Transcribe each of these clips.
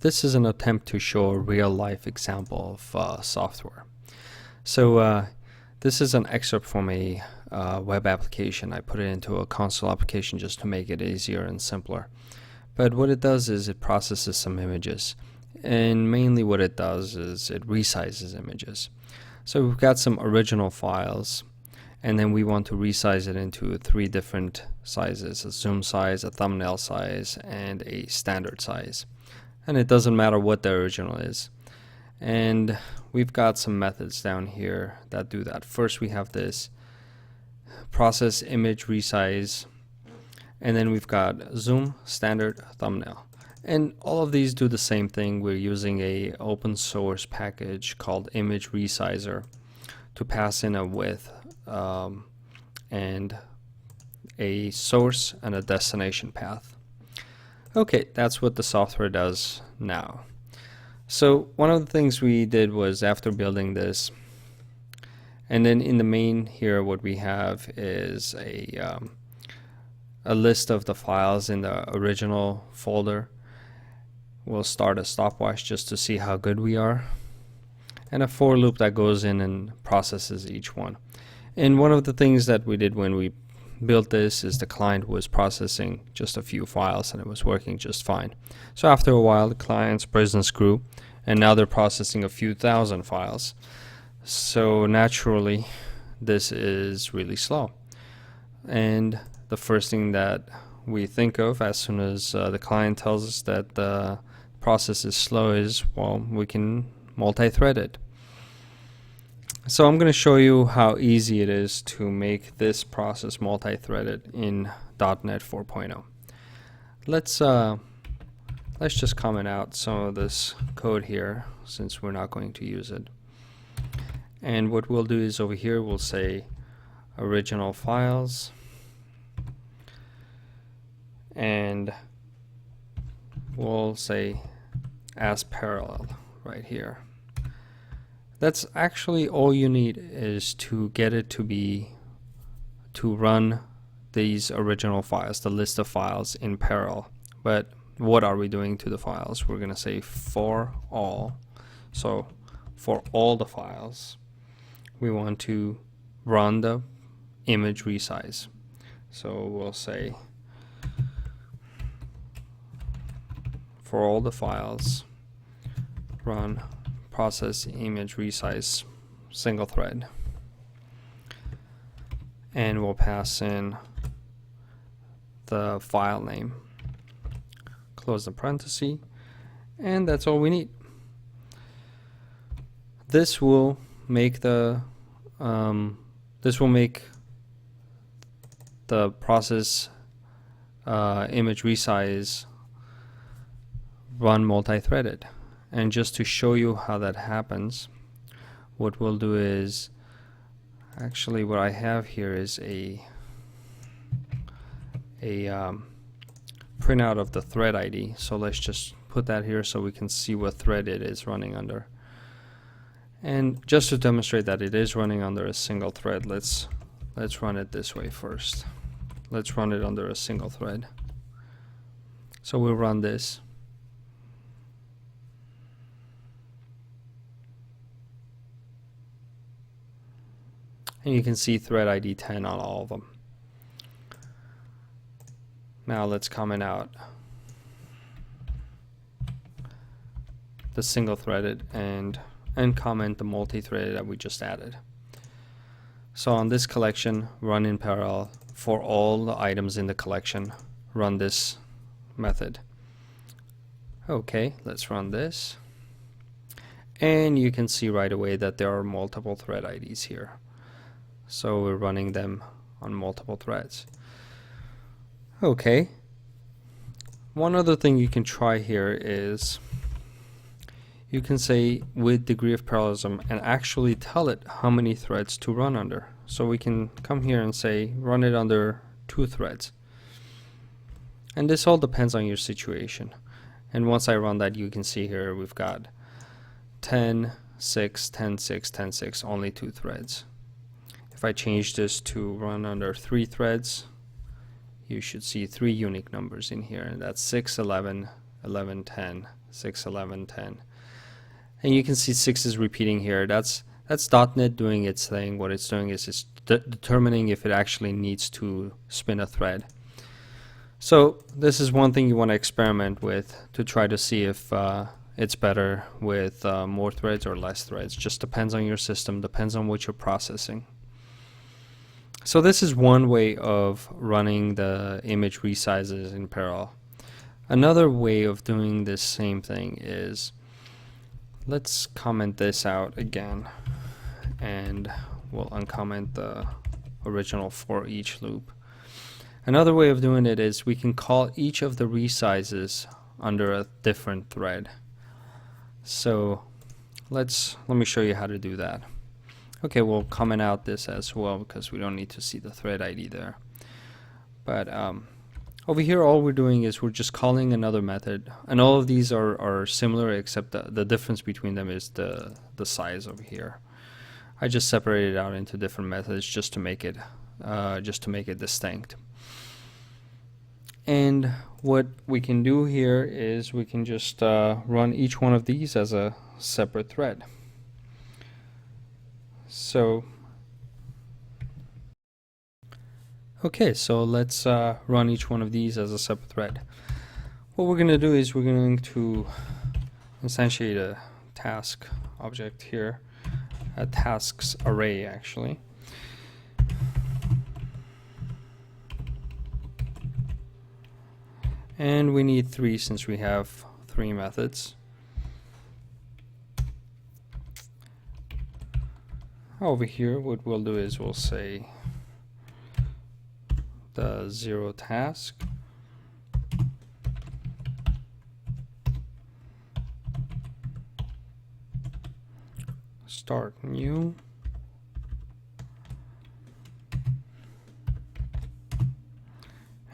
This is an attempt to show a real-life example of software. So this is an excerpt from a web application. I put it into a console application just to make it easier and simpler. But what it does is it processes some images. And mainly what it does is it resizes images. So we've got some original files, and then we want to resize it into 3 different sizes: a zoom size, a thumbnail size, and a standard size. And it doesn't matter what the original is. And we've got some methods down here that do that. First, we have this process image resize, and then we've got zoom, standard, thumbnail. And all of these do the same thing. We're using a open source package called Image Resizer to pass in a width and a source and a destination path. Okay, that's what the software does now. So one of the things we did was, after building this, and then in the main here, what we have is a list of the files in the original folder. We'll start a stopwatch just to see how good we are, and a for loop that goes in and processes each one. And one of the things that we did when we built this is the client was processing just a few files and it was working just fine. So after a while, the client's business grew, and now they're processing a few thousand files. So naturally, this is really slow. And the first thing that we think of as soon as the client tells us that the process is slow is, well, we can multi-thread it. So I'm going to show you how easy it is to make this process multi-threaded in .NET 4.0. Let's just comment out some of this code here, since we're not going to use it. And what we'll do is, over here we'll say original files, and we'll say as parallel right here. That's actually all you need, is to get it to run these original files, the list of files, in parallel. But what are we doing to the files? We're going to say for all. So for all the files, we want to run the image resize. So we'll say for all the files, run process image resize single thread, and we'll pass in the file name, close the parenthesis, and that's all we need. This will make the process image resize run multi-threaded. And just to show you how that happens, what we'll do is, actually what I have here is a printout of the thread ID. So let's just put that here so we can see what thread it is running under. And just to demonstrate that it is running under a single thread, let's run it this way first. Let's run it under a single thread. So we'll run this. And you can see thread ID 10 on all of them. Now let's comment out the single threaded and comment the multi-threaded that we just added. So on this collection, run in parallel for all the items in the collection, run this method. Okay, let's run this. And you can see right away that there are multiple thread IDs here. So we're running them on multiple threads. Okay. One other thing you can try here is you can say with degree of parallelism and actually tell it how many threads to run under. So we can come here and say run it under 2 threads. And this all depends on your situation. And once I run that, you can see here we've got 10, 6, 10, 6, 10, 6, only 2 threads. If I change this to run under 3 threads, you should see 3 unique numbers in here, and that's 6, 11, 11, 10, 6, 11, 10. And you can see 6 is repeating here. That's .NET doing its thing. What it's doing is it's determining if it actually needs to spin a thread. So this is one thing you want to experiment with to try to see if it's better with more threads or less threads. Just depends on your system, depends on what you're processing. So this is one way of running the image resizes in parallel. Another way of doing this same thing is, let's comment this out again, and we'll uncomment the original for each loop. Another way of doing it is we can call each of the resizes under a different thread. So let me show you how to do that. Okay, we'll comment out this as well because we don't need to see the thread ID there. But over here, all we're doing is we're just calling another method, and all of these are similar, except the difference between them is the size over here. I just separated it out into different methods just to make it distinct. And what we can do here is we can just run each one of these as a separate thread. So okay, so let's run each one of these as a separate thread. What we're going to do is we're going to instantiate a task object here, a tasks array actually. And we need 3 since we have 3 methods. Over here, what we'll do is we'll say the 0 task, start new,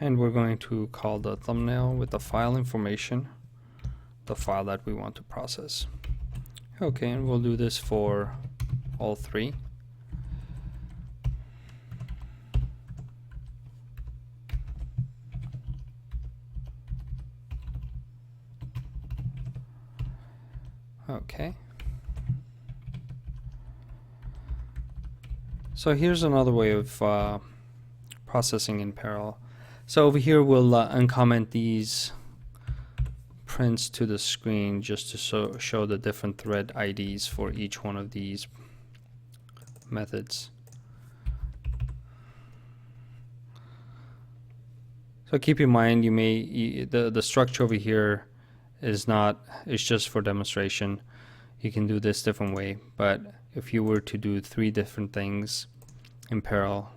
and we're going to call the thumbnail with the file information, the file that we want to process. Okay, and we'll do this for all 3. Okay. So here's another way of processing in parallel. So over here we'll uncomment these prints to the screen just to show the different thread IDs for each one of these methods. So keep in mind, the structure over here is just for demonstration. You can do this different way, but if you were to do 3 different things in parallel,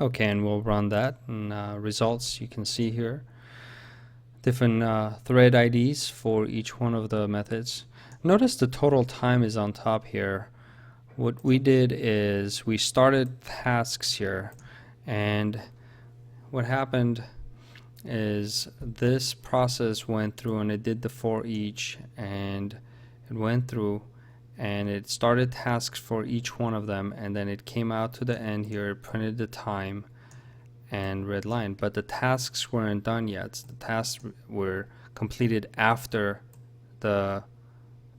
okay, and we'll run that, and results you can see here. Different thread IDs for each one of the methods. Notice the total time is on top here. What we did is we started tasks here, and what happened is this process went through and it did the for each, and it went through and it started tasks for each one of them, and then it came out to the end here, printed the time and red line, but the tasks weren't done yet. The tasks were completed after the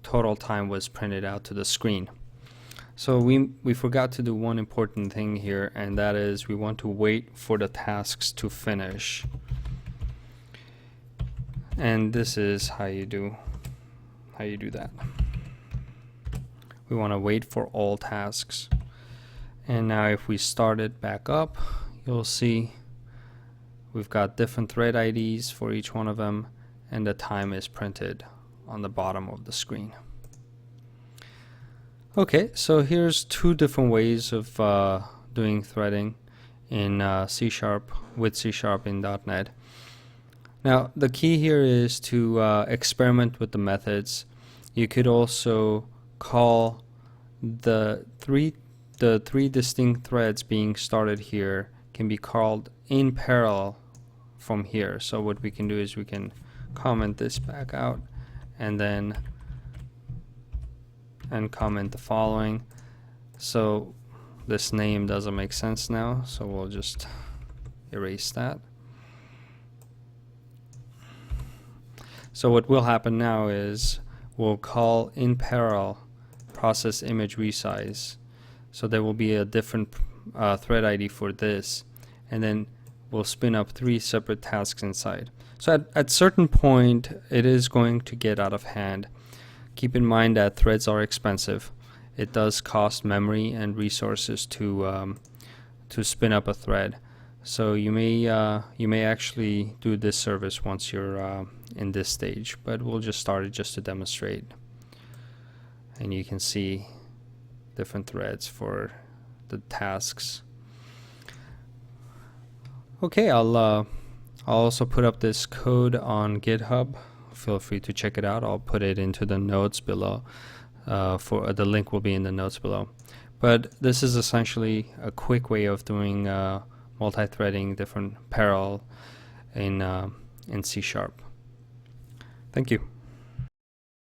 total time was printed out to the screen. So we forgot to do one important thing here, and that is we want to wait for the tasks to finish. And this is how you do that. We want to wait for all tasks. And now if we start it back up, you'll see we've got different thread IDs for each one of them, and the time is printed on the bottom of the screen. Okay, so here's 2 different ways of doing threading in C# with C# in .NET. Now the key here is to experiment with the methods. You could also call the three distinct threads being started here can be called in parallel from here. So what we can do is we can comment this back out and comment the following. So this name doesn't make sense now, so we'll just erase that. So what will happen now is we'll call in parallel process image resize. So there will be a different thread ID for this, and then we'll spin up 3 separate tasks inside. So at certain point it is going to get out of hand. Keep in mind that threads are expensive. It does cost memory and resources to spin up a thread. So you may actually do this service once you're in this stage, but we'll just start it just to demonstrate. And you can see different threads for the tasks. Okay, I'll also put up this code on GitHub. Feel free to check it out. I'll put it into the notes below. For the link will be in the notes below. But this is essentially a quick way of doing multi-threading different parallel in C#. Thank you.